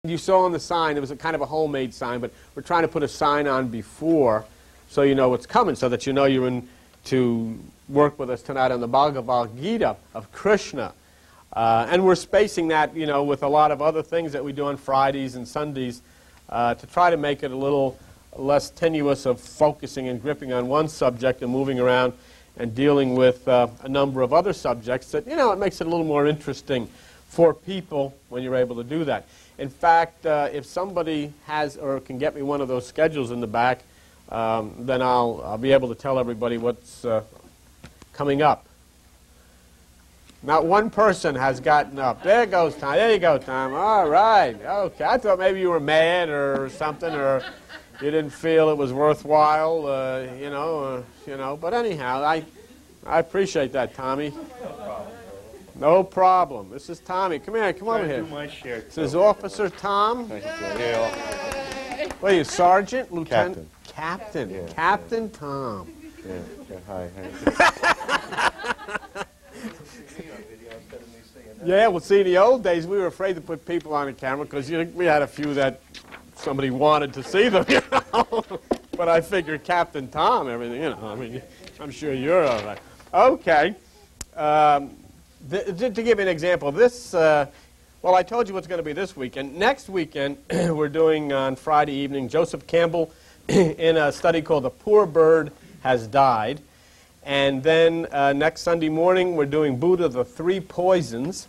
You saw on the sign, it was a kind of a homemade sign, but we're trying to put a sign on before so you know what's coming, so that you know you're in to work with us tonight on the Bhagavad Gita of Krishna. And we're spacing that, you know, with a lot of other things that we do on Fridays and Sundays to try to make it a little less tenuous of focusing and gripping on one subject and moving around and dealing with a number of other subjects that, you know, it makes it a little more interesting for people when you're able to do that. In fact, if somebody has or can get me one of those schedules in the back, then I'll be able to tell everybody what's coming up. Not one person has gotten up. There goes Tom. There you go, Tom. All right. Okay. I thought maybe you were mad or something, or you didn't feel it was worthwhile, you know. But anyhow, I appreciate that, Tommy. No problem. This is Tommy. Come here. Come over here. My share, this is Officer Tom. Yeah. What are you, Sergeant? Lieutenant? Captain. Yeah, Captain Tom. Yeah. Hi. Yeah, well, see, in the old days, we were afraid to put people on the camera because we had a few that somebody wanted to see them, you know. But I figured Captain Tom, everything, you know. I mean, I'm sure you're all right. Okay. To give you an example, this, well, I told you what's going to be this weekend. Next weekend, we're doing on Friday evening, Joseph Campbell in a study called The Poor Bird Has Died. And then next Sunday morning, we're doing Buddha, the Three Poisons,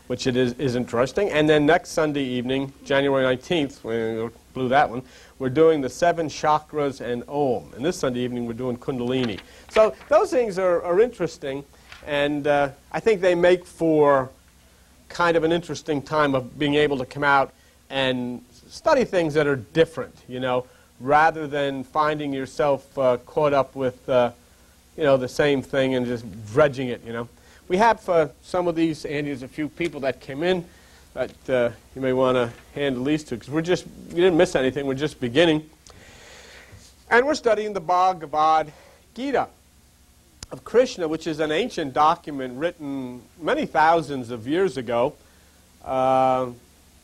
which is interesting. And then next Sunday evening, January 19th, we blew that one, we're doing the 7 chakras and Om. And this Sunday evening, we're doing Kundalini. So those things are interesting. And I think they make for kind of an interesting time of being able to come out and study things that are different, you know, rather than finding yourself caught up with, you know, the same thing and just dredging it, you know. We have some of these, Andy, there's a few people that came in that you may want to hand these to, because we didn't miss anything, we're just beginning. And we're studying the Bhagavad Gita of Krishna, which is an ancient document written many thousands of years ago,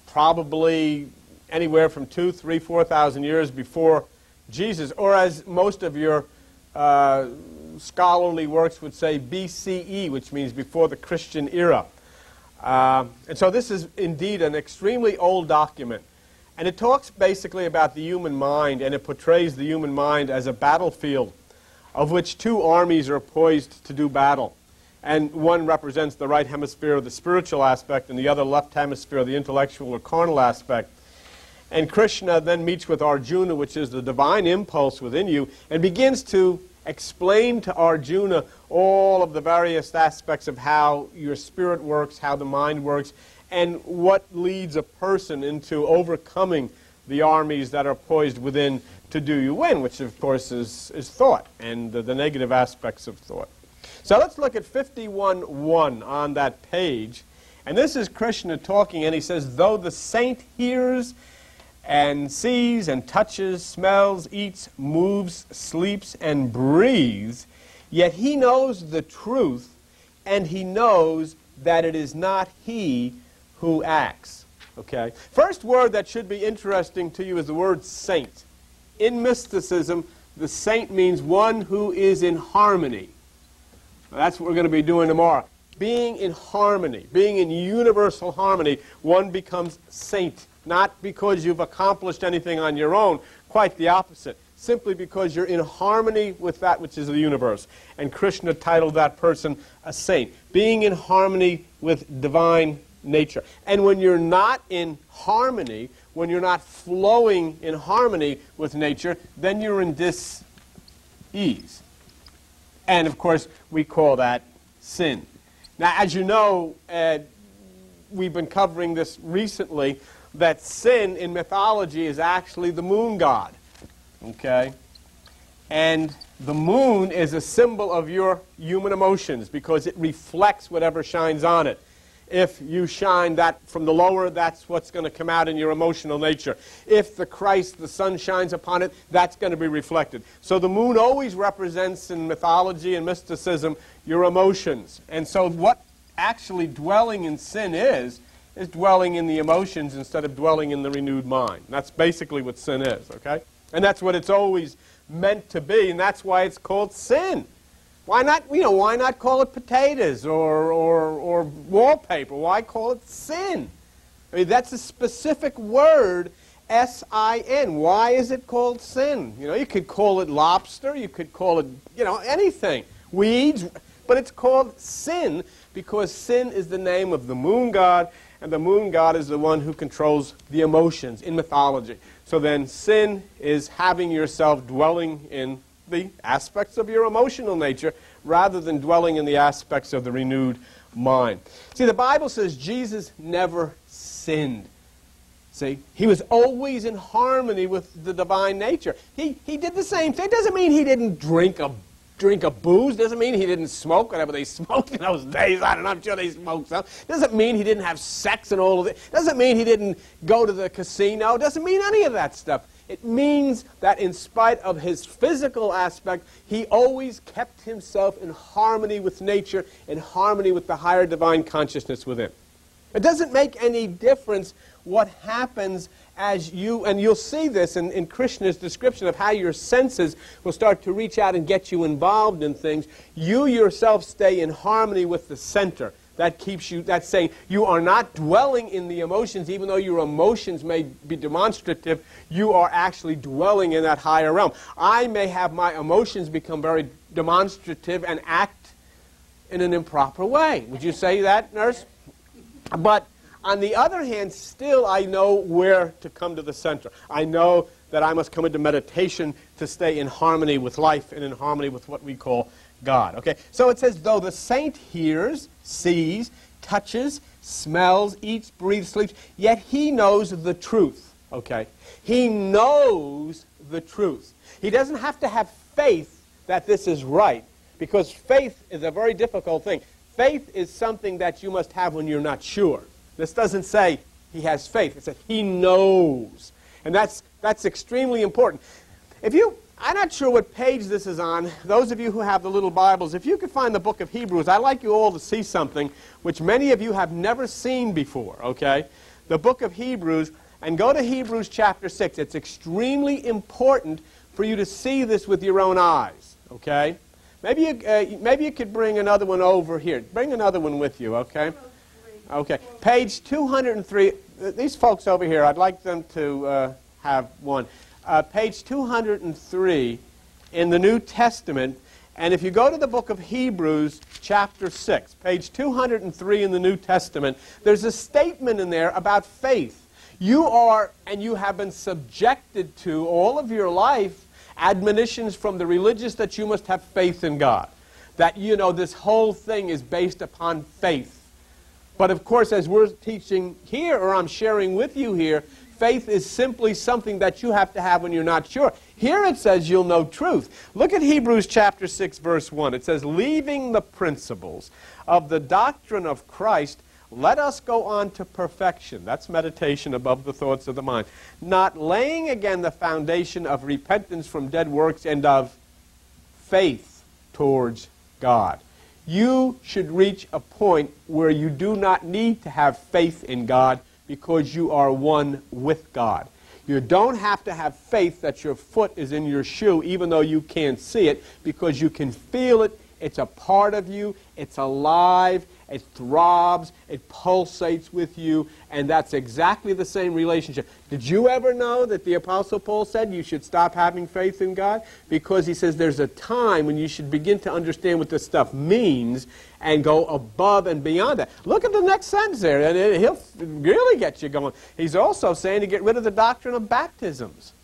probably anywhere from 2,000, 3,000, 4,000 years before Jesus, or as most of your scholarly works would say, BCE, which means before the Christian era. And so this is indeed an extremely old document. And it talks basically about the human mind, and it portrays the human mind as a battlefield of which 2 armies are poised to do battle. And one represents the right hemisphere of the spiritual aspect, and the other left hemisphere, the intellectual or carnal aspect. And Krishna then meets with Arjuna, which is the divine impulse within you, and begins to explain to Arjuna all of the various aspects of how your spirit works, how the mind works, and what leads a person into overcoming the armies that are poised within to do you in, which of course is thought and the negative aspects of thought. So let's look at 51:1 on that page. And this is Krishna talking, and he says, though the saint hears and sees and touches, smells, eats, moves, sleeps, and breathes, yet he knows the truth, and he knows that it is not he who acts. Okay? First word that should be interesting to you is the word saint. In mysticism, the saint means one who is in harmony. Now, that's what we're going to be doing tomorrow. Being in harmony, being in universal harmony, one becomes saint. Not because you've accomplished anything on your own, quite the opposite. Simply because you're in harmony with that which is the universe. And Krishna titled that person a saint. Being in harmony with divine nature. And when you're not in harmony, when you're not flowing in harmony with nature, then you're in dis-ease. And of course, we call that sin. Now, as you know, we've been covering this recently, that sin in mythology is actually the moon god. Okay? And the moon is a symbol of your human emotions because it reflects whatever shines on it. If you shine that from the lower, that's what's going to come out in your emotional nature. If the Christ, the sun, shines upon it, that's going to be reflected. So the moon always represents in mythology and mysticism your emotions. And so what actually dwelling in sin is is dwelling in the emotions instead of dwelling in the renewed mind. And that's basically what sin is, okay? And that's what it's always meant to be, and that's why it's called sin. Why not, why not call it potatoes or wallpaper? Why call it sin? I mean, that's a specific word, S-I-N. Why is it called sin? You could call it lobster, you could call it, anything. Weeds, but it's called sin because sin is the name of the moon god, and the moon god is the one who controls the emotions in mythology. So then sin is having yourself dwelling in the aspects of your emotional nature rather than dwelling in the aspects of the renewed mind. See, the Bible says Jesus never sinned. See, he was always in harmony with the divine nature. He did the same thing. It doesn't mean he didn't drink a booze. Doesn't mean he didn't smoke, whatever they smoked in those days. I don't know, I'm sure they smoked some. Doesn't mean he didn't have sex and all of it. Doesn't mean he didn't go to the casino. Doesn't mean any of that stuff. It means that in spite of his physical aspect, he always kept himself in harmony with nature, in harmony with the higher divine consciousness within. It doesn't make any difference what happens as you, and you'll see this in Krishna's description of how your senses will start to reach out and get you involved in things. You yourself stay in harmony with the center. That keeps you, that's saying you are not dwelling in the emotions, even though your emotions may be demonstrative, you are actually dwelling in that higher realm. I may have my emotions become very demonstrative and act in an improper way. Would you say that, nurse? But on the other hand, still I know where to come to the center. I know that I must come into meditation to stay in harmony with life and in harmony with what we call God. Okay? So it says, though the saint hears, sees, touches, smells, eats, breathes, sleeps, yet he knows the truth. Okay? He knows the truth. He doesn't have to have faith that this is right, because faith is a very difficult thing. Faith is something that you must have when you're not sure. This doesn't say he has faith. It says he knows. And that's extremely important. I'm not sure what page this is on. Those of you who have the little Bibles, if you could find the book of Hebrews, I'd like you all to see something which many of you have never seen before, okay? The book of Hebrews, and go to Hebrews chapter 6. It's extremely important for you to see this with your own eyes, okay? Maybe you could bring another one over here. Bring another one with you, okay? Okay. Page 203. These folks over here, I'd like them to have one. Page 203 in the New Testament, and if you go to the book of Hebrews, chapter 6, page 203 in the New Testament, there's a statement in there about faith. You are, and you have been subjected to all of your life, admonitions from the religious that you must have faith in God. That, this whole thing is based upon faith. But of course, as we're teaching here, or I'm sharing with you here, faith is simply something that you have to have when you're not sure. Here it says you'll know truth. Look at Hebrews chapter 6, verse 1. It says, leaving the principles of the doctrine of Christ, let us go on to perfection. That's meditation above the thoughts of the mind. Not laying again the foundation of repentance from dead works and of faith towards God. You should reach a point where you do not need to have faith in God because you are one with God. You don't have to have faith that your foot is in your shoe even though you can't see it, because you can feel it. It's a part of you. It's alive. It throbs. It pulsates with you. And that's exactly the same relationship. Did you ever know that the Apostle Paul said you should stop having faith in God? Because he says there's a time when you should begin to understand what this stuff means and go above and beyond that. Look at the next sentence there, and he'll really get you going. He's also saying to get rid of the doctrine of baptisms.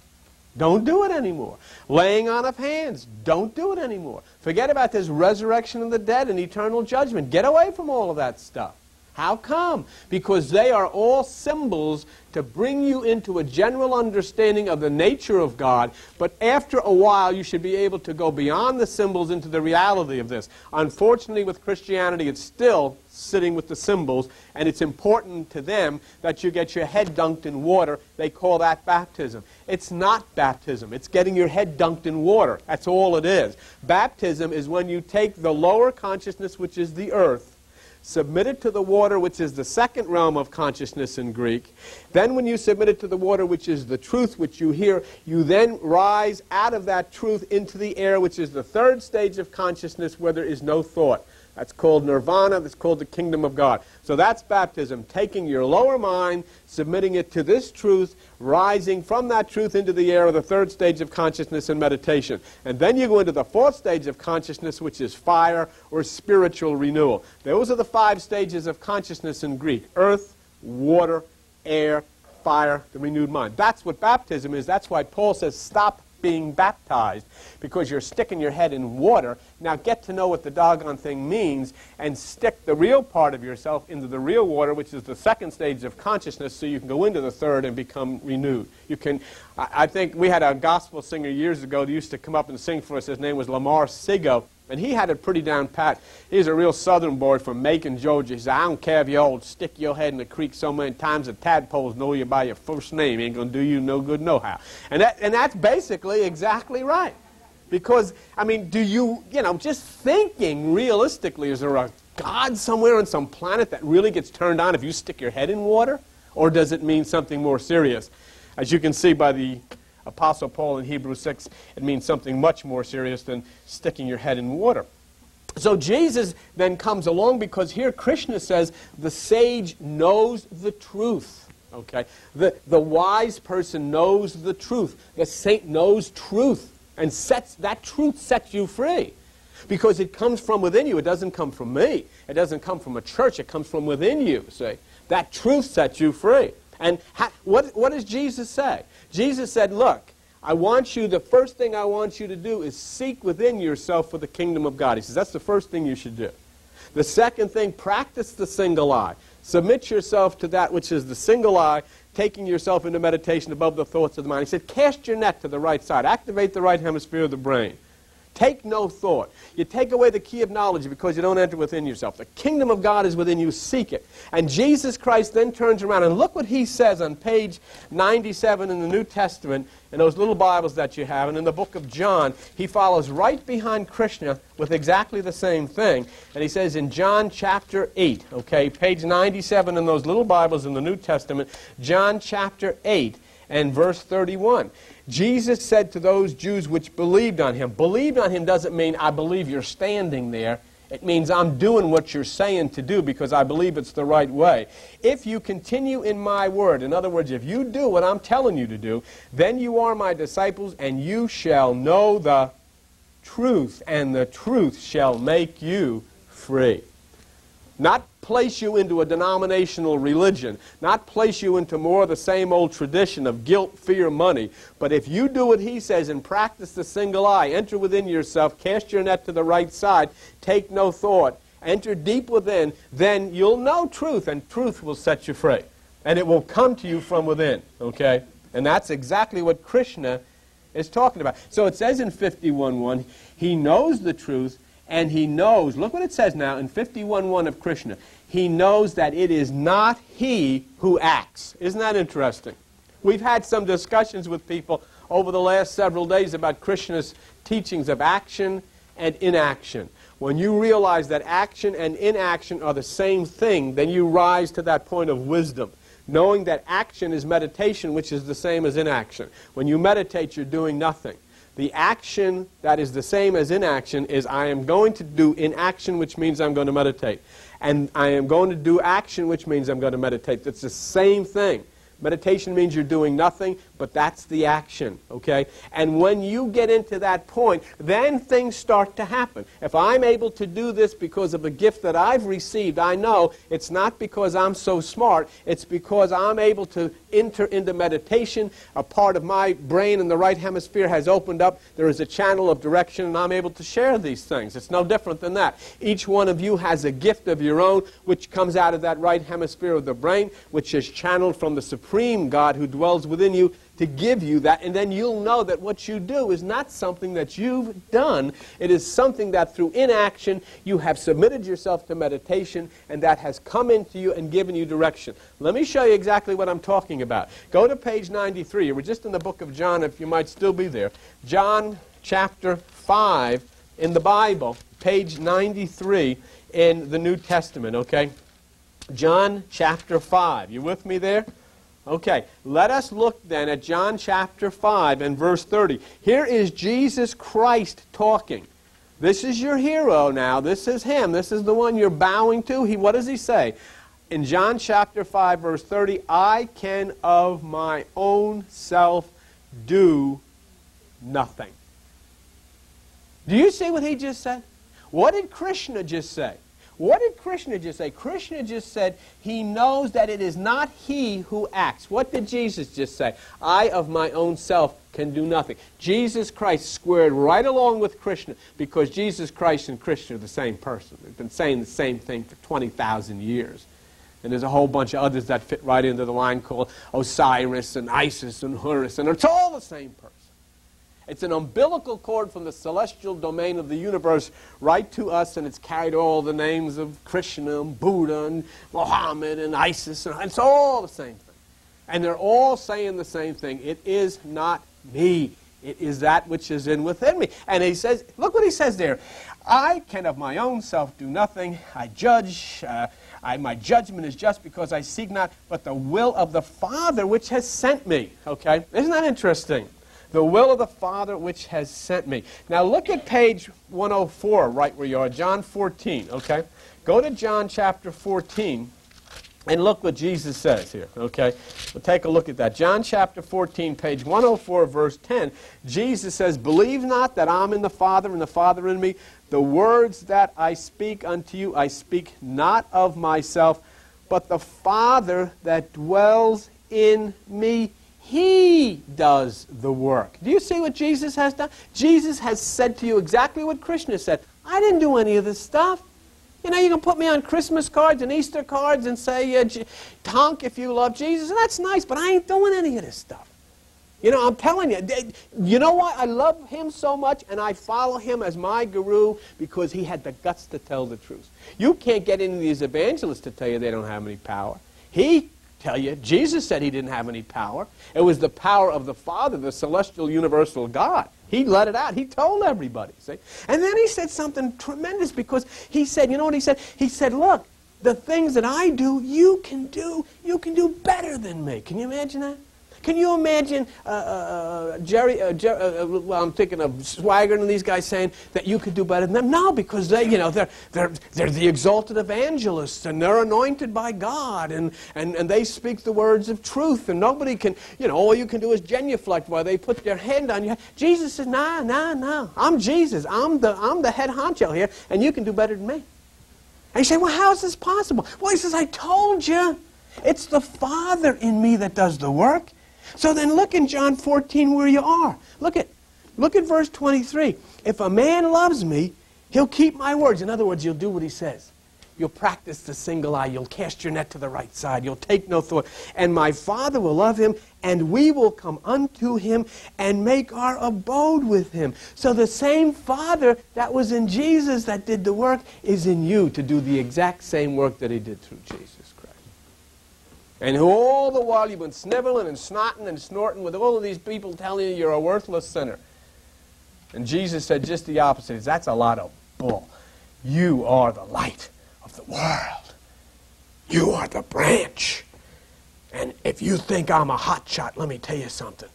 Don't do it anymore. Laying on of hands. Don't do it anymore. Forget about this resurrection of the dead and eternal judgment. Get away from all of that stuff. How come? Because they are all symbols to bring you into a general understanding of the nature of God, but after a while you should be able to go beyond the symbols into the reality of this. Unfortunately, with Christianity, it's still sitting with the symbols, and it's important to them that you get your head dunked in water. They call that baptism. It's not baptism. It's getting your head dunked in water. That's all it is. Baptism is when you take the lower consciousness, which is the earth, submit it to the water, which is the second realm of consciousness in Greek. Then when you submit it to the water, which is the truth which you hear, you then rise out of that truth into the air, which is the third stage of consciousness where there is no thought. That's called nirvana. That's called the kingdom of God. So that's baptism, taking your lower mind, submitting it to this truth, rising from that truth into the air of the third stage of consciousness and meditation. And then you go into the fourth stage of consciousness, which is fire or spiritual renewal. Those are the 5 stages of consciousness in Greek: earth, water, air, fire, the renewed mind. That's what baptism is. That's why Paul says, stop being baptized, because you're sticking your head in water. Now get to know what the doggone thing means and stick the real part of yourself into the real water, which is the second stage of consciousness, so you can go into the third and become renewed. You can. I think we had a gospel singer years ago that used to come up and sing for us. His name was Lamar Sigo, and he had it pretty down pat. He's a real southern boy from Macon, Georgia. He said, I don't care if you old, stick your head in the creek so many times the tadpoles know you by your first name. Ain't going to do you no good no how. And that's basically exactly right. Because, I mean, just thinking realistically, is there a God somewhere on some planet that really gets turned on if you stick your head in water? Or does it mean something more serious? As you can see by the Apostle Paul in Hebrews 6, it means something much more serious than sticking your head in water. So Jesus then comes along, because here Krishna says the sage knows the truth. Okay? The wise person knows the truth. The saint knows truth. And that truth sets you free. Because it comes from within you. It doesn't come from me. It doesn't come from a church. It comes from within you. See? That truth sets you free. And what does Jesus say? Jesus said, look, the first thing I want you to do is seek within yourself for the kingdom of God. He says, that's the first thing you should do. The second thing, practice the single eye. Submit yourself to that which is the single eye, taking yourself into meditation above the thoughts of the mind. He said, cast your net to the right side. Activate the right hemisphere of the brain. Take no thought. You take away the key of knowledge because you don't enter within yourself. The kingdom of God is within you. Seek it. And Jesus Christ then turns around, and look what he says on page 97 in the New Testament, in those little Bibles that you have, and in the book of John. He follows right behind Krishna with exactly the same thing. And he says in John chapter 8, okay, page 97 in those little Bibles in the New Testament, John chapter 8 and verse 31. Jesus said to those Jews which believed on him. Believed on him doesn't mean I believe you're standing there. It means I'm doing what you're saying to do because I believe it's the right way. If you continue in my word, in other words, if you do what I'm telling you to do, then you are my disciples, and you shall know the truth, and the truth shall make you free. Not place you into a denominational religion, not place you into more of the same old tradition of guilt, fear, money. But if you do what he says and practice the single eye, enter within yourself, cast your net to the right side, take no thought, enter deep within, then you'll know truth, and truth will set you free. And it will come to you from within, okay? And that's exactly what Krishna is talking about. So it says in 51:1, he knows the truth, and he knows, look what it says now in 51:1 of Krishna, he knows that it is not he who acts. Isn't that interesting? We've had some discussions with people over the last several days about Krishna's teachings of action and inaction. When you realize that action and inaction are the same thing, then you rise to that point of wisdom, knowing that action is meditation, which is the same as inaction. When you meditate, you're doing nothing. The action that is the same as inaction is I am going to do inaction, which means I'm going to meditate. And I am going to do action, which means I'm going to meditate. It's the same thing. Meditation means you're doing nothing, but that's the action, okay? And when you get into that point, then things start to happen. If I'm able to do this because of a gift that I've received, I know it's not because I'm so smart, it's because I'm able to enter into meditation. A part of my brain in the right hemisphere has opened up. There is a channel of direction, and I'm able to share these things. It's no different than that. Each one of you has a gift of your own, which comes out of that right hemisphere of the brain, which is channeled from the Supreme God who dwells within you to give you that, and then you'll know that what you do is not something that you've done. It is something that through inaction you have submitted yourself to meditation, and that has come into you and given you direction. Let me show you exactly what I'm talking about. Go to page 93. We're just in the book of John, if you might still be there. John chapter 5 in the Bible, page 93. in the New Testament, okay? John chapter 5. You with me there? Okay, let us look then at John chapter 5 and verse 30. Here is Jesus Christ talking. This is your hero now. This is him. This is the one you're bowing to. What does he say? In John chapter 5 verse 30, I can of my own self do nothing. Do you see what he just said? What did Krishna just say? What did Krishna just say? Krishna just said he knows that it is not he who acts. What did Jesus just say? I of my own self can do nothing. Jesus Christ squared right along with Krishna because Jesus Christ and Krishna are the same person. They've been saying the same thing for 20,000 years. And there's a whole bunch of others that fit right into the line called Osiris and Isis and Horus, and it's all the same person. It's an umbilical cord from the celestial domain of the universe right to us, and it's carried all the names of Krishna and Buddha and Muhammad and Isis, and it's all the same thing. And they're all saying the same thing. It is not me. It is that which is in within me. And he says, look what he says there. I can of my own self do nothing. I judge. My judgment is just because I seek not, but the will of the Father which has sent me. Okay? Isn't that interesting? The will of the Father which has sent me. Now look at page 104, right where you are, John 14, okay? Go to John chapter 14 and look what Jesus says here, okay? We'll take a look at that. John chapter 14, page 104, verse 10. Jesus says, believe not that I'm in the Father and the Father in me. The words that I speak unto you, I speak not of myself, but the Father that dwells in me, he does the work. Do you see what Jesus has done? Jesus has said to you exactly what Krishna said. I didn't do any of this stuff. You know, you can put me on Christmas cards and Easter cards and say, honk if you love Jesus, and that's nice, but I ain't doing any of this stuff. You know, I'm telling you, you know why I love him so much and I follow him as my guru? Because he had the guts to tell the truth. You can't get any of these evangelists to tell you they don't have any power. He tell you, Jesus said he didn't have any power. It was the power of the Father, the celestial universal God. He let it out. He told everybody, see? And then he said something tremendous because he said, you know what he said? He said, look, the things that I do, you can do better than me. Can you imagine that? Can you imagine Jerry, well, I'm thinking of Swagger and these guys saying that you could do better than them? No, because they, you know, they're the exalted evangelists and they're anointed by God and they speak the words of truth and nobody can, you know, all you can do is genuflect while they put their hand on you. Jesus says, no, I'm Jesus. I'm the head honcho here and you can do better than me. And you say, well, how is this possible? Well, he says, I told you. It's the Father in me that does the work. So then look in John 14 where you are. Look at verse 23. If a man loves me, he'll keep my words. In other words, you'll do what he says. You'll practice the single eye. You'll cast your net to the right side. You'll take no thought. And my Father will love him, and we will come unto him and make our abode with him. So the same Father that was in Jesus that did the work is in you to do the exact same work that he did through Jesus. And all the while you've been sniveling and snotting and snorting with all of these people telling you you're a worthless sinner. And Jesus said just the opposite. That's a lot of bull. You are the light of the world. You are the branch. And if you think I'm a hot shot, let me tell you something.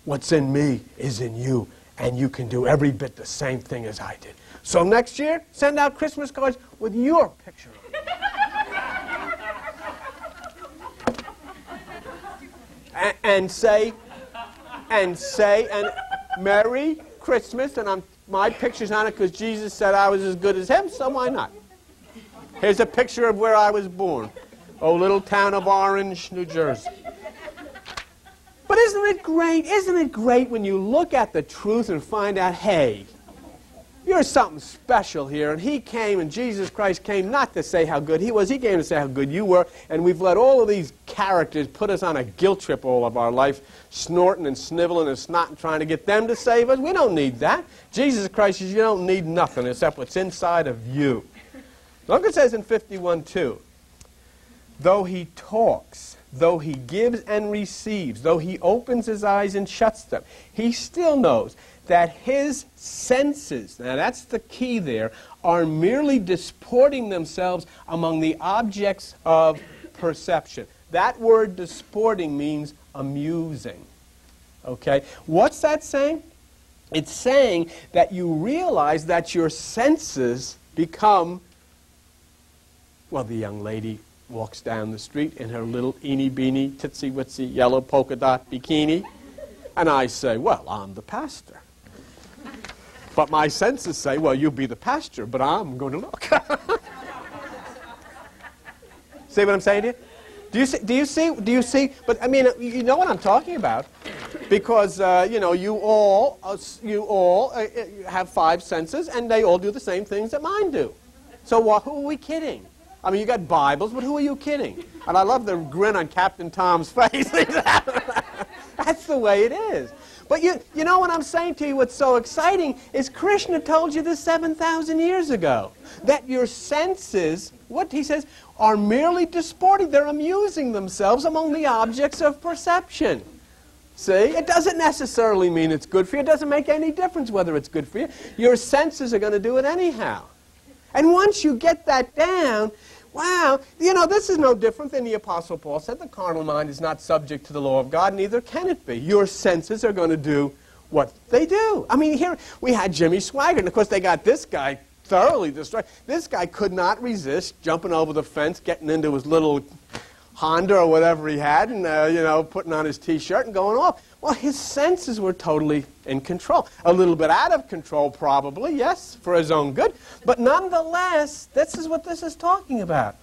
What's in me is in you. And you can do every bit the same thing as I did. So next year, send out Christmas cards with your picture on it. And say, Merry Christmas, and my picture's on it because Jesus said I was as good as him, so why not? Here's a picture of where I was born. Oh, little town of Orange, New Jersey. But isn't it great? Isn't it great when you look at the truth and find out, hey, you're something special here. And he came, and Jesus Christ came not to say how good he was. He came to say how good you were. And we've let all of these characters put us on a guilt trip all of our life, snorting and sniveling and snotting, trying to get them to save us. We don't need that. Jesus Christ says you don't need nothing except what's inside of you. Look, it says in 51:2, though he talks though he gives and receives, though he opens his eyes and shuts them, he still knows that his senses, now that's the key there, are merely disporting themselves among the objects of perception. That word disporting means amusing. Okay? What's that saying? It's saying that you realize that your senses become, well, the young lady walks down the street in her little eeny-beeny, titsy-witsy, yellow polka dot bikini, and I say, well, I'm the pastor. But my senses say, well, you be the pastor, but I'm going to look. See what I'm saying to you? Do you see? But I mean, you know what I'm talking about, because you know, you all have 5 senses, and they all do the same things that mine do. So who are we kidding? I mean, you got Bibles, but who are you kidding? And I love the grin on Captain Tom's face. That's the way it is. But you know what I'm saying to you, what's so exciting is Krishna told you this 7,000 years ago. That your senses, what he says, are merely disporting. They're amusing themselves among the objects of perception. See? It doesn't necessarily mean it's good for you. It doesn't make any difference whether it's good for you. Your senses are going to do it anyhow. And once you get that down, wow, you know, this is no different than the Apostle Paul said. The carnal mind is not subject to the law of God, neither can it be. Your senses are going to do what they do. I mean, here we had Jimmy Swaggart, and of course they got this guy thoroughly destroyed. This guy could not resist jumping over the fence, getting into his little Honda or whatever he had, and you know, putting on his T-shirt and going off. Well, his senses were totally in control. A little bit out of control, probably, yes, for his own good. But nonetheless, this is what this is talking about.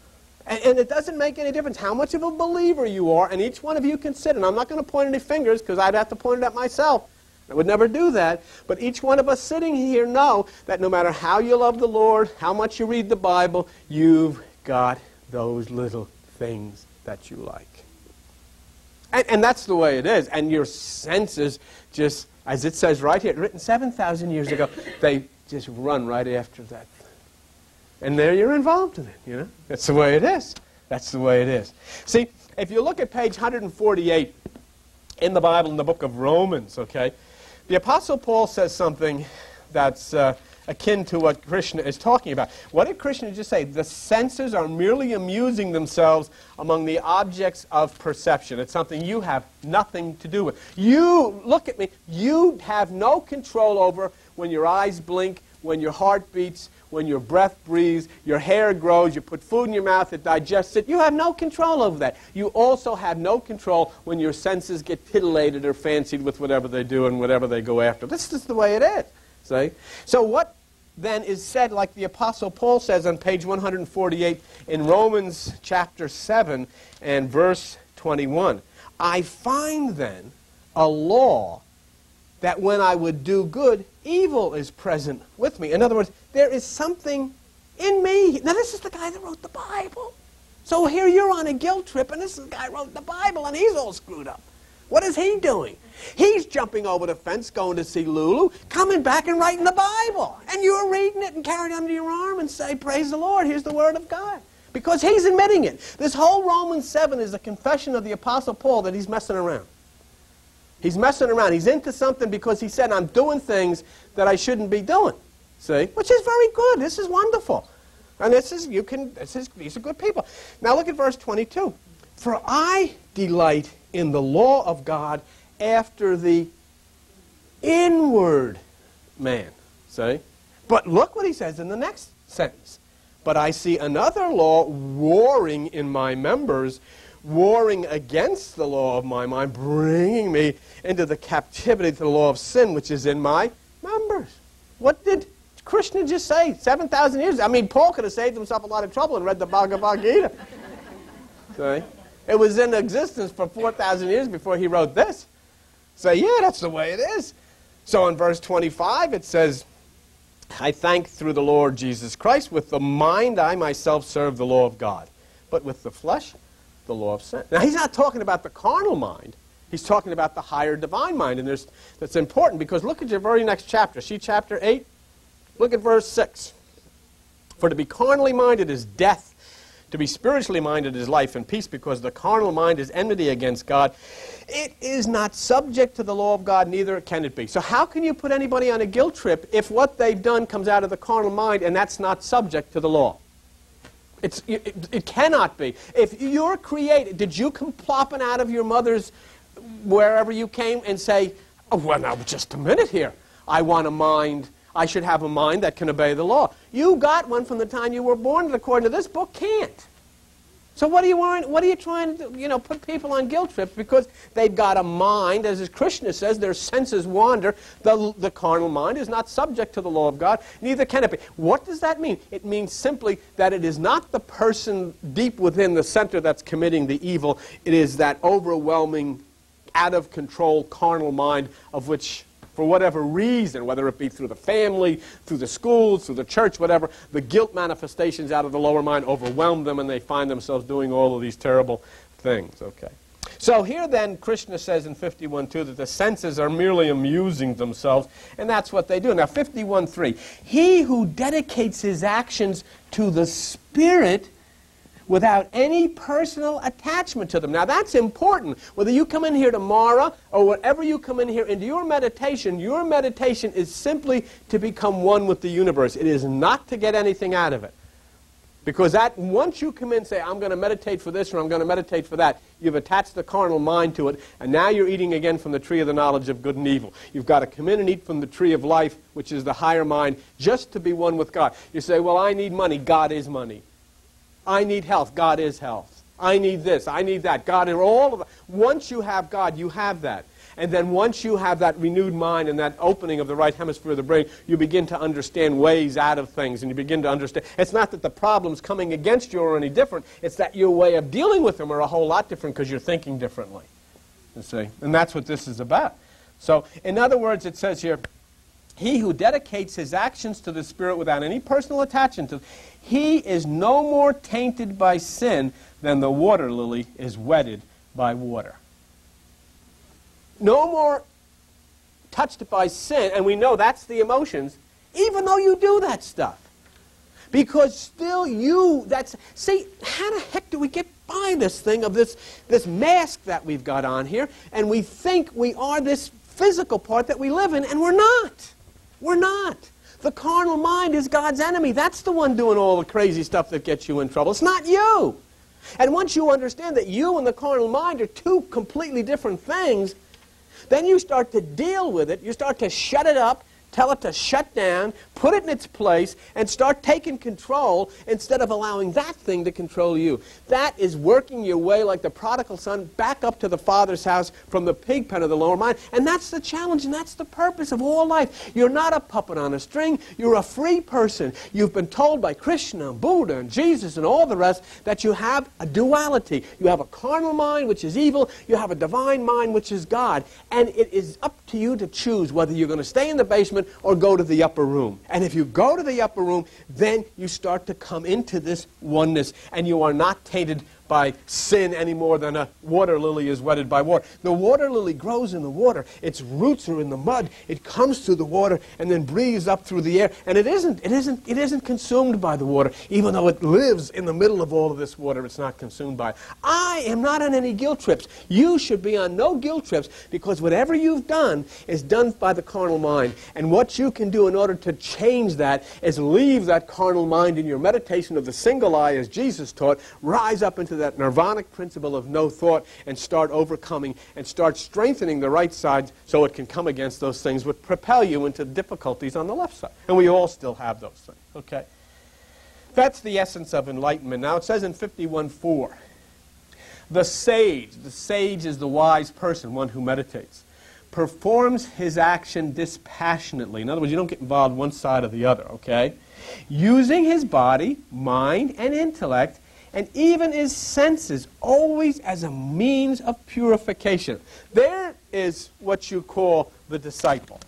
And it doesn't make any difference how much of a believer you are, and each one of you consider. And I'm not going to point any fingers, because I'd have to point it at myself. I would never do that. But each one of us sitting here know that no matter how you love the Lord, how much you read the Bible, you've got those little things that you like. And that's the way it is. And your senses just, as it says right here, written 7,000 years ago, they just run right after that. And there you're involved in it, you know. That's the way it is. That's the way it is. See, if you look at page 148 in the Bible, in the book of Romans, okay, the Apostle Paul says something that's akin to what Krishna is talking about. What did Krishna just say? The senses are merely amusing themselves among the objects of perception. It's something you have nothing to do with. You, look at me, you have no control over when your eyes blink, when your heart beats, when your breath breathes, your hair grows, you put food in your mouth, it digests it. You have no control over that. You also have no control when your senses get titillated or fancied with whatever they do and whatever they go after. This is the way it is. See? So what then is said, like the Apostle Paul says on page 148 in Romans chapter 7 and verse 21, I find then a law that when I would do good, evil is present with me. In other words, there is something in me. Now this is the guy that wrote the Bible. So here you're on a guilt trip, and this is the guy who wrote the Bible, and he's all screwed up. What is he doing? He's jumping over the fence, going to see Lulu, coming back and writing the Bible. And you're reading it and carrying it under your arm and say, praise the Lord, here's the Word of God. Because he's admitting it. This whole Romans 7 is a confession of the Apostle Paul that he's messing around. He's messing around. He's into something because he said, I'm doing things that I shouldn't be doing. See? Which is very good. This is wonderful. And these are good people. Now look at verse 22. For I delight in the law of God after the inward man. See? But look what he says in the next sentence. But I see another law warring in my members, warring against the law of my mind, bringing me into the captivity to the law of sin, which is in my members. What did Krishna just say 7,000 years ago? I mean, Paul could have saved himself a lot of trouble and read the Bhagavad Gita. See? It was in existence for 4,000 years before he wrote this. So yeah, that's the way it is. So in verse 25 it says, I thank through the Lord Jesus Christ, with the mind I myself serve the law of God, but with the flesh, the law of sin. Now he's not talking about the carnal mind. He's talking about the higher divine mind. And that's important because look at your very next chapter. See chapter 8? Look at verse 6. For to be carnally minded is death, To be spiritually minded is life and peace, because the carnal mind is enmity against God. It is not subject to the law of God, neither can it be. So how can you put anybody on a guilt trip if what they've done comes out of the carnal mind and that's not subject to the law? It cannot be. If you're created, did you come plopping out of your mother's wherever you came and say, oh, well, now, just a minute here. I want a mind. I should have a mind that can obey the law. You got one from the time you were born, and according to this book, can't. So what are you trying to, put people on guilt trips because they've got a mind, as Krishna says, their senses wander. The carnal mind is not subject to the law of God, neither can it be. What does that mean? It means simply that it is not the person deep within the center that's committing the evil. It is that overwhelming, out-of-control carnal mind of which, for whatever reason, whether it be through the family, through the schools, through the church, whatever, the guilt manifestations out of the lower mind overwhelm them and they find themselves doing all of these terrible things. Okay. So here then, Krishna says in 51:2 that the senses are merely amusing themselves, and that's what they do. Now 51:3, he who dedicates his actions to the Spirit without any personal attachment to them. Now that's important. Whether you come in here tomorrow or whatever you come in here into your meditation is simply to become one with the universe. It is not to get anything out of it. Because that, once you come in and say, I'm going to meditate for this or I'm going to meditate for that, you've attached the carnal mind to it, and now you're eating again from the tree of the knowledge of good and evil. You've got to come in and eat from the tree of life, which is the higher mind, just to be one with God. You say, well, I need money. God is money. I need health. God is health. I need this. I need that. God is all of that. Once you have God, you have that. And then once you have that renewed mind and that opening of the right hemisphere of the brain, you begin to understand ways out of things, and you begin to understand. It's not that the problems coming against you are any different. It's that your way of dealing with them are a whole lot different because you're thinking differently. You see? And that's what this is about. So, in other words, it says here, he who dedicates his actions to the Spirit without any personal attachment to, he is no more tainted by sin than the water lily is wetted by water. No more touched by sin, and we know that's the emotions, even though you do that stuff. Because still see, how the heck do we get by this thing of this mask that we've got on here, and we think we are this physical part that we live in, and we're not. We're not. The carnal mind is God's enemy. That's the one doing all the crazy stuff that gets you in trouble. It's not you. And once you understand that you and the carnal mind are two completely different things, then you start to deal with it. You start to shut it up, tell it to shut down, put it in its place, and start taking control instead of allowing that thing to control you. That is working your way like the prodigal son back up to the father's house from the pig pen of the lower mind. And that's the challenge, and that's the purpose of all life. You're not a puppet on a string. You're a free person. You've been told by Krishna and Buddha and Jesus and all the rest that you have a duality. You have a carnal mind, which is evil. You have a divine mind, which is God. And it is up to you to choose whether you're going to stay in the basement or go to the upper room. And if you go to the upper room, then you start to come into this oneness, and you are not tainted by sin any more than a water lily is wetted by water. The water lily grows in the water. Its roots are in the mud. It comes through the water and then breathes up through the air. And it isn't consumed by the water. Even though it lives in the middle of all of this water, it's not consumed by it. I am not on any guilt trips. You should be on no guilt trips, because whatever you've done is done by the carnal mind. And what you can do in order to change that is leave that carnal mind in your meditation of the single eye, as Jesus taught, rise up into that nirvanic principle of no thought, and start overcoming and start strengthening the right side so it can come against those things which propel you into difficulties on the left side. And we all still have those things. Okay? That's the essence of enlightenment. Now it says in 51:4, the sage is the wise person, one who meditates, performs his action dispassionately. In other words, you don't get involved one side or the other, okay? Using his body, mind, and intellect, and even his senses, always as a means of purification. There is what you call the disciple.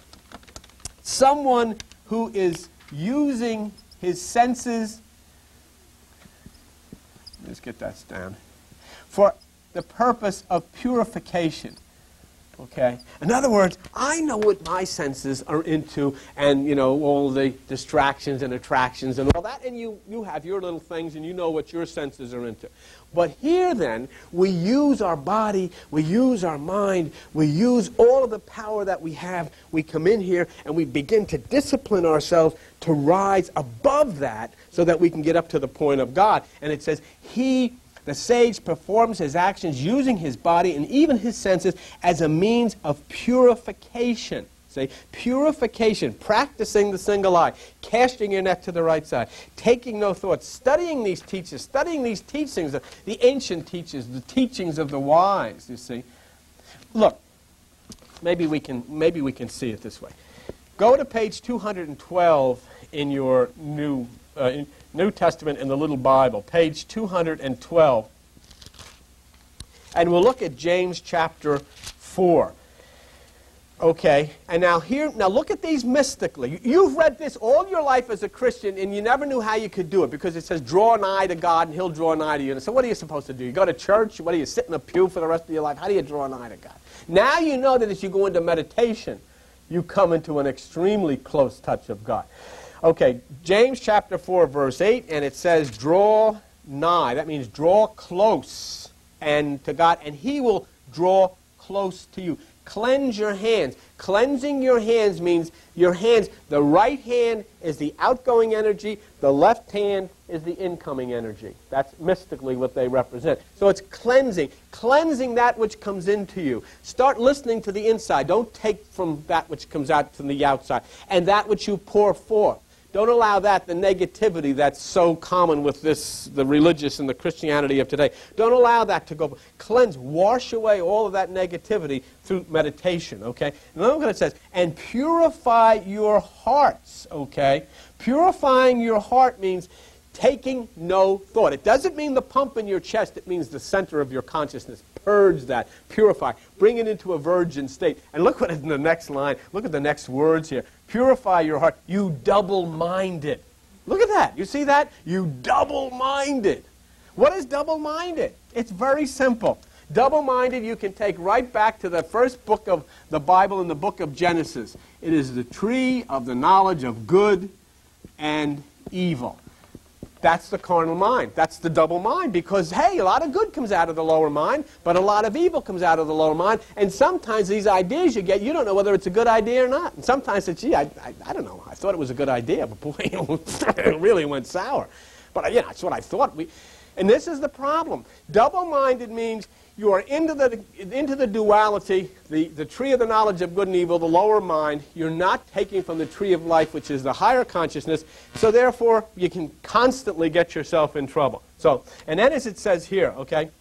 Someone who is using his senses, let's get that down, for the purpose of purification. Okay? In other words, I know what my senses are into and, you know, all the distractions and attractions and all that, and you have your little things and you know what your senses are into. But here then, we use our body, we use our mind, we use all of the power that we have. We come in here and we begin to discipline ourselves to rise above that so that we can get up to the point of God. And it says, the sage performs his actions using his body and even his senses as a means of purification. See? Purification, practicing the single eye, casting your net to the right side, taking no thought, studying these teachings, the ancient teachers, the teachings of the wise, you see. Look, maybe we can see it this way. Go to page 212 in your New Testament in the little Bible, page 212. And we'll look at James chapter 4. Okay, and now look at these mystically. You've read this all your life as a Christian, and you never knew how you could do it because it says, draw nigh to God, and He'll draw nigh to you. And so what are you supposed to do? You go to church? What do you sit in a pew for the rest of your life? How do you draw nigh to God? Now you know that as you go into meditation, you come into an extremely close touch of God. Okay, James chapter 4, verse 8, and it says, draw nigh. That means draw close and to God, and He will draw close to you. Cleanse your hands. Cleansing your hands means your hands, the right hand is the outgoing energy, the left hand is the incoming energy. That's mystically what they represent. So it's cleansing. Cleansing that which comes into you. Start listening to the inside. Don't take from that which comes out from the outside. And that which you pour forth. Don't allow that, the negativity that's so common with the religious and the Christianity of today. Don't allow that to go. Cleanse, wash away all of that negativity through meditation, okay? And look what it says, and purify your hearts, okay? Purifying your heart means taking no thought. It doesn't mean the pump in your chest. It means the center of your consciousness. Purge that. Purify. Bring it into a virgin state. And look what is in the next line. Look at the next words here. Purify your heart. You double-minded. Look at that. You see that? You double-minded. What is double-minded? It's very simple. Double-minded you can take right back to the first book of the Bible in the book of Genesis. It is the tree of the knowledge of good and evil. That's the carnal mind. That's the double mind because, hey, a lot of good comes out of the lower mind, but a lot of evil comes out of the lower mind. And sometimes these ideas you get, you don't know whether it's a good idea or not. And sometimes it's, gee, I don't know. I thought it was a good idea, but boy, it really went sour. But, yeah, that's what I thought. And this is the problem. Double-minded means you are into the duality, the tree of the knowledge of good and evil, the lower mind. You're not taking from the tree of life, which is the higher consciousness. So therefore, you can constantly get yourself in trouble. So, and then as it says here, okay,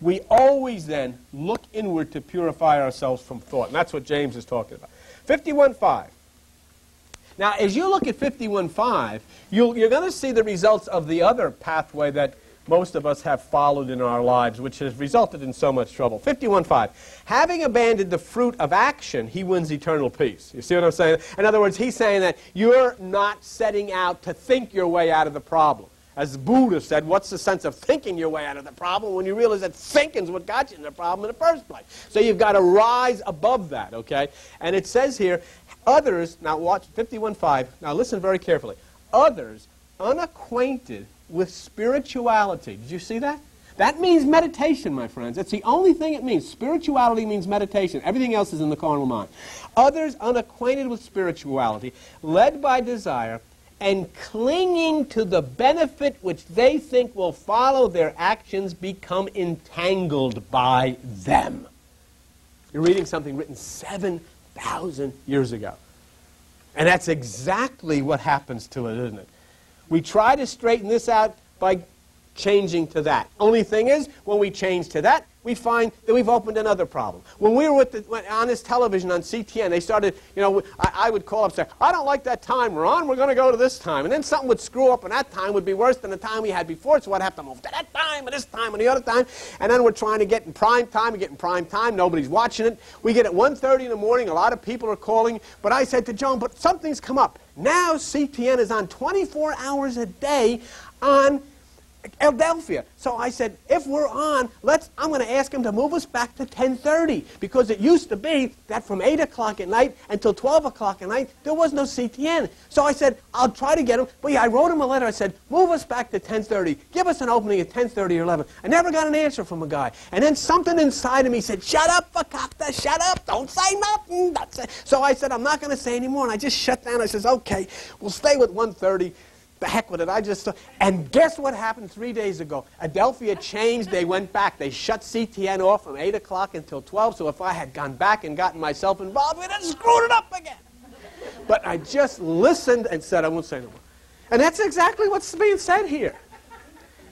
we always then look inward to purify ourselves from thought. And that's what James is talking about. 51.5. Now, as you look at 51.5, you're going to see the results of the other pathway that most of us have followed in our lives, which has resulted in so much trouble. 51.5. Having abandoned the fruit of action, he wins eternal peace. You see what I'm saying? In other words, he's saying that you're not setting out to think your way out of the problem. As Buddha said, what's the sense of thinking your way out of the problem when you realize that thinking's what got you in the problem in the first place? So you've got to rise above that, okay? And it says here, others, now watch 51.5, now listen very carefully. Others unacquainted with spirituality. Did you see that? That means meditation, my friends. That's the only thing it means. Spirituality means meditation. Everything else is in the carnal mind. Others unacquainted with spirituality, led by desire, and clinging to the benefit which they think will follow their actions, become entangled by them. You're reading something written 7,000 years ago. And that's exactly what happens to it, isn't it? We try to straighten this out by changing to that. Only thing is, when we change to that, we find that we've opened another problem. When we were on this television on CTN, they started, you know, I would call up and say, I don't like that time we're on, we're going to go to this time. And then something would screw up, and that time would be worse than the time we had before, so I'd have to move to that time, and this time, and the other time. And then we're trying to get in prime time, nobody's watching it. We get at 1:30 in the morning, a lot of people are calling, but I said to Joan, but something's come up. Now CTN is on 24 hours a day on Philadelphia. So I said, if we're on, I'm going to ask him to move us back to 10:30, because it used to be that from 8 o'clock at night until 12 o'clock at night, there was no CTN. So I said, I'll try to get him. But yeah, I wrote him a letter. I said, move us back to 10:30. Give us an opening at 10:30 or 11. I never got an answer from a guy. And then something inside of me said, shut up, Fakakta, shut up. Don't say nothing. So I said, I'm not going to say anymore. And I just shut down. I says, okay, we'll stay with 1:30. The heck with it. And guess what happened 3 days ago? Adelphia changed. They went back. They shut CTN off from 8 o'clock until 12. So if I had gone back and gotten myself involved, we'd have screwed it up again. But I just listened and said, I won't say no more. And that's exactly what's being said here.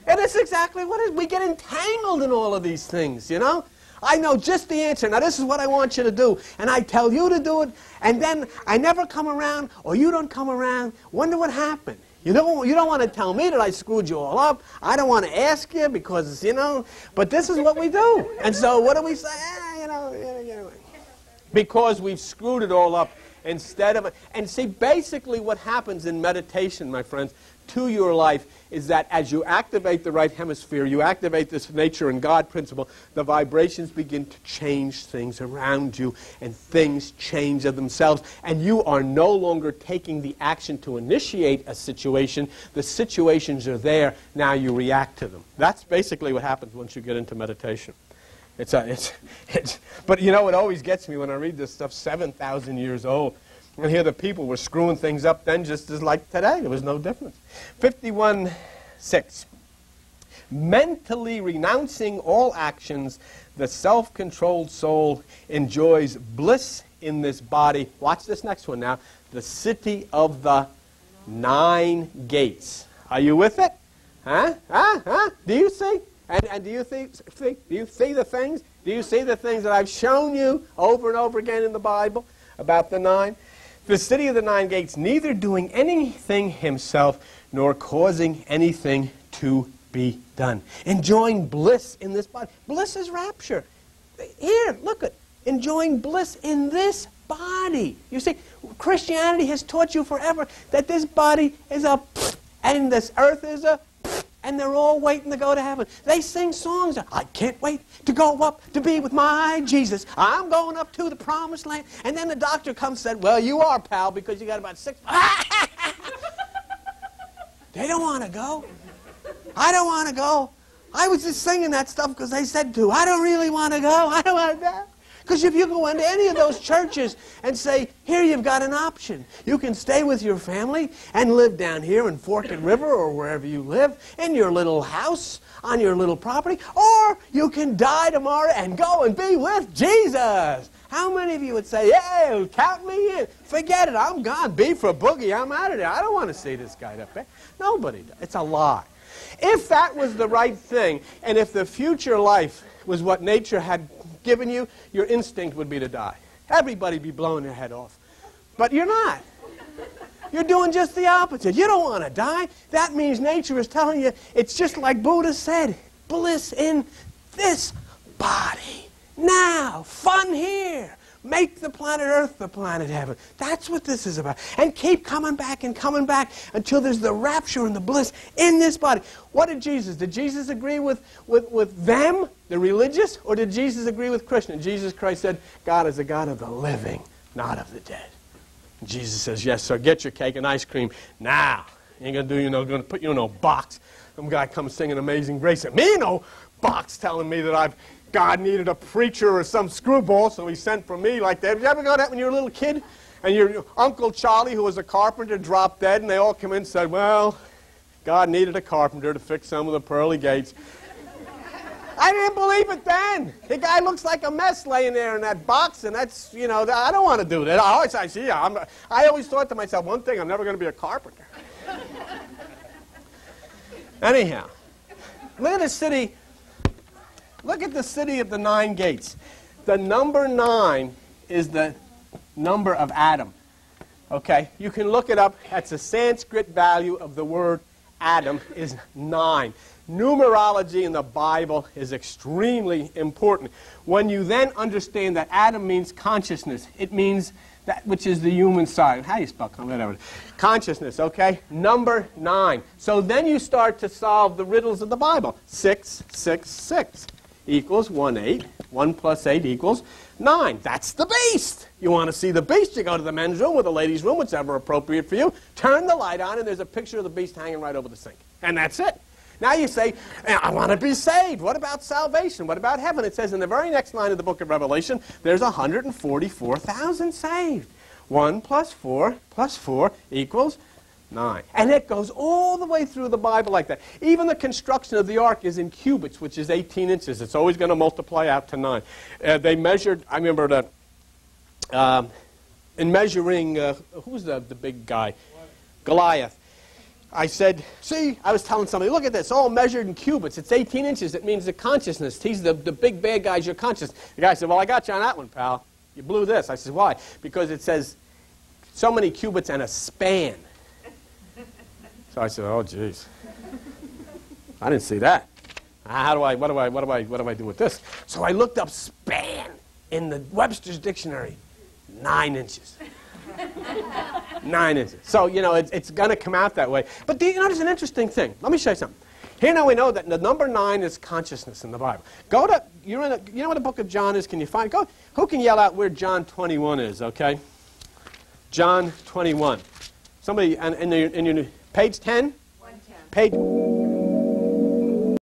And it's exactly what it is. We get entangled in all of these things, you know? I know just the answer. Now, this is what I want you to do. And I tell you to do it. And then I never come around, or you don't come around. Wonder what happened. You don't want to tell me that I screwed you all up. I don't want to ask you because, you know, but this is what we do. And so what do we say? Because we've screwed it all up instead of... And see, basically what happens in meditation, my friends, to your life is that as you activate the right hemisphere, you activate this nature and God principle, the vibrations begin to change things around you, and things change of themselves, and you are no longer taking the action to initiate a situation. The situations are there. Now you react to them. That's basically what happens once you get into meditation. But you know, it always gets me when I read this stuff, 7,000 years old. And here the people were screwing things up then just as like today. There was no difference. 51:6. Mentally renouncing all actions, the self-controlled soul enjoys bliss in this body. Watch this next one now. The city of the 9 gates. Are you with it? Huh? Huh? Huh? Do you see? And do you see the things? Do you see the things that I've shown you over and over again in the Bible about the 9? The city of the 9 gates, neither doing anything himself, nor causing anything to be done. Enjoying bliss in this body. Bliss is rapture. Here, look at enjoying bliss in this body. You see, Christianity has taught you forever that this body is a and this earth is a and they're all waiting to go to heaven. They sing songs. I can't wait to go up to be with my Jesus. I'm going up to the promised land. And then the doctor comes and said, well, you are, pal, because you got about 6. They don't want to go. I don't want to go. I was just singing that stuff because they said to. I don't really want to go. I don't want to go. Because if you go into any of those churches and say, here you've got an option. You can stay with your family and live down here in Forked River or wherever you live, in your little house, on your little property, or you can die tomorrow and go and be with Jesus. How many of you would say, hey, count me in. Forget it, I'm gone. B for boogie, I'm out of there. I don't want to see this guy up there. Nobody does. It's a lie. If that was the right thing, and if the future life was what nature had given you, your instinct would be to die. Everybody be blowing their head off. But you're not. You're doing just the opposite. You don't want to die. That means nature is telling you, it's just like Buddha said, bliss in this body. Now, fun here. Make the planet Earth the planet heaven. That's what this is about. And keep coming back and coming back until there's the rapture and the bliss in this body. What did Jesus? Did Jesus agree with them, the religious, or did Jesus agree with Krishna? Jesus Christ said, God is a God of the living, not of the dead. And Jesus says, yes, sir, get your cake and ice cream now. Ain't going to put you in no box. Some guy comes singing Amazing Grace at me, no box telling me that God needed a preacher or some screwball, so he sent for me like that. Did you ever go that when you were a little kid? And your Uncle Charlie, who was a carpenter, dropped dead, and they all come in and said, well, God needed a carpenter to fix some of the pearly gates. I didn't believe it then. The guy looks like a mess laying there in that box, and that's, you know, I don't want to do that. I always thought to myself, one thing, I'm never going to be a carpenter. Anyhow, look at the city. Look at the city of the 9 gates. The number 9 is the number of Adam. Okay, you can look it up. That's the Sanskrit value of the word Adam is 9. numerology in the Bible is extremely important. When you then understand that Adam means consciousness, it means that which is the human side. How do you spell whatever? Consciousness, okay? Number 9. So then you start to solve the riddles of the Bible. 6, 6, 6 equals 1, 8. 1 plus 8 equals 9. That's the beast. You want to see the beast, you go to the men's room or the ladies' room, whichever appropriate for you. Turn the light on, and there's a picture of the beast hanging right over the sink. And that's it. Now you say, I want to be saved. What about salvation? What about heaven? It says in the very next line of the book of Revelation, there's 144,000 saved. 1 plus 4 equals 9. And it goes all the way through the Bible like that. Even the construction of the ark is in cubits, which is 18 inches. It's always going to multiply out to 9. They measured, I remember that in measuring, who's the big guy? Goliath. I said, see, I was telling somebody, look at this, all measured in cubits. It's 18 inches. It means the consciousness. He's the big bad guy's your consciousness. The guy said, well, I got you on that one, pal. You blew this. I said, why? Because it says so many cubits and a span. So I said, oh, jeez. I didn't see that. What do I do with this? So I looked up span in the Webster's dictionary. 9 inches. 9 inches. So, you know, it's going to come out that way. But you know, there's an interesting thing. Let me show you something. Here now we know that the number 9 is consciousness in the Bible. Go to, you know what the book of John is? Can you find? Go. Who can yell out where John 21 is, okay? John 21. Somebody, in your page 10? 110. Page